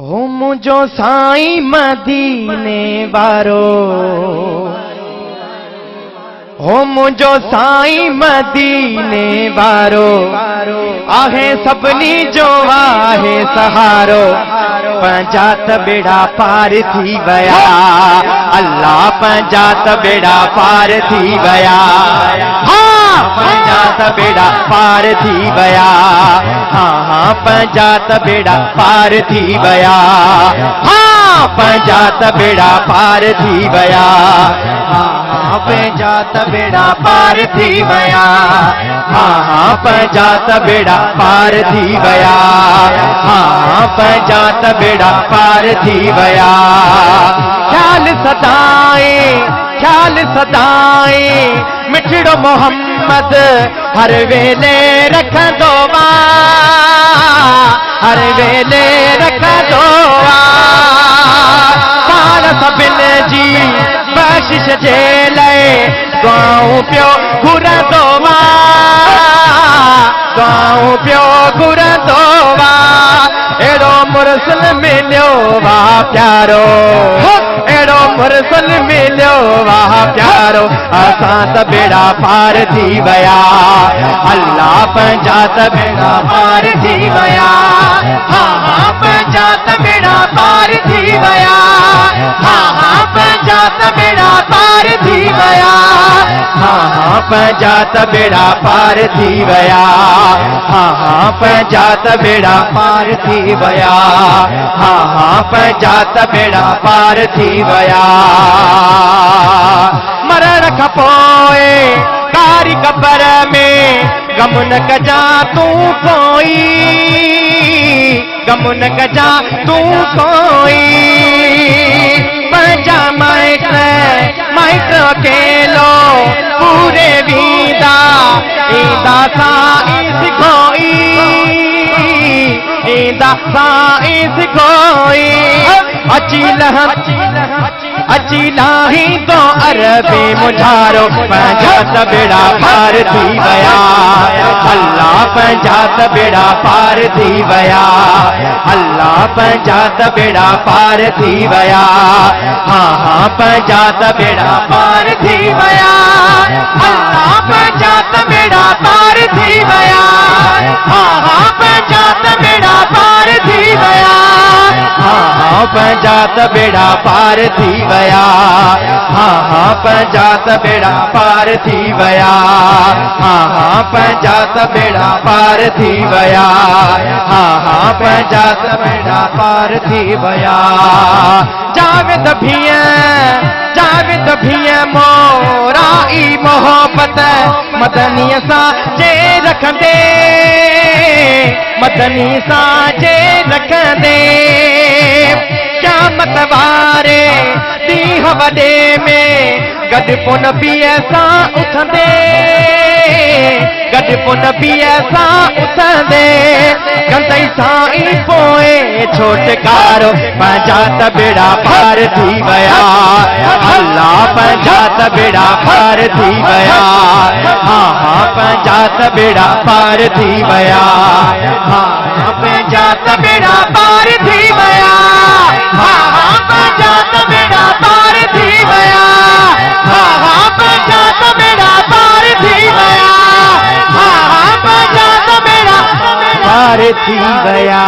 हो मुझो साईं मदीने वारो, हो मुझो साईं मदीने वारो, आहे सभनी जो आहे सहारो। पंजात बेड़ा पार थी वया, अल्लाह पंजात बेड़ा पार थी वया। हाँ पंजात बेड़ा पार थी वया, हाँ हाँ पंजात बेड़ा पार थी वया, हाँ पंजात बेड़ा पार थी वया, हाँ पंजात बेड़ा पार थी वया, हाँ पंजात बेड़ा पार थी वया, हाँ पंजात बेड़ा पार थी वया। ख्याल सदाए मिठड़ो मोहम्मद हर वेले रखंदो वा, हर वेले रखंदो वा। पाण सभिन जी बख़्शिश जे लाइ दुआऊं पियो घुरंदो वा, दुआऊं पियो घुरंदो वा। एड़ो मुरसल मिलियो वा प्यारो, एड़ो मुरसल मिलियो वा प्यारो। असां त बेड़ा पार थी वया, अल्लाह पंजात बेड़ा पार थी वया, हाँ हाँ पंजात बेड़ा पार थी वया, हाँ हाँ पंजात बेड़ा पार थी वया, हाँ हाँ पंजात बेड़ा पार थी वया, हाँ हाँ पंजात बेड़ा पार थी वया, हाँ हाँ पंजात बेड़ा पार थी वया। मरण खां पोइ कारी क़बर में गम न कजा तूं कोई, गम न कजा तूं कोई। पंजा माइट अकेलो पूरे वींदा, ईंदा साईं सिखोई, ईंदा साईं सिखोई। अची लाही तो अरबी मुझारो, पंजात बेड़ा पार थी वया, अल्लाह पंजात बेड़ा पार थी वया, अल्लाह पंजात बेड़ा पार थी वया, हाँ हाँ पंजात बेड़ा पार थी वया, अल्लाह पंजात बेड़ा पार थी वया, हाँ हाँ पंजात बेड़ा पार थी वया, हाँ हाँ पंजात बेड़ा पार थी वया, हाँ हाँ पंजात बेड़ा पार थी वया, हाँ हाँ पंजात बेड़ा पार थी वया, हाँ हाँ पंजात बेड़ा पार थी वया। जावेद भीअ मोरा ई मोहब्बत मदनी सां जे रखंदे, मदनी सां जे रखंदे। क़यामत वारे ॾींहुं वॾे में गॾु पो नबीअ सां उथंदे, गॾु पो नबीअ सां उथंदे। कंदई साईं पोइ छोटकारो, पंजात बेड़ा पार थी वया, अल्लाह पंजात बेड़ा पार थी वया, हाँ हाँ पंजात बेड़ा पार थी वया, हाँ हाँ पंजात बेड़ा पार थी वया, हाँ हाँ पंजात बेड़ा पार थी वया, हाँ हाँ पंजात बेड़ा पार थी वया, हाँ हाँ पंजात बेड़ा पार थी वया।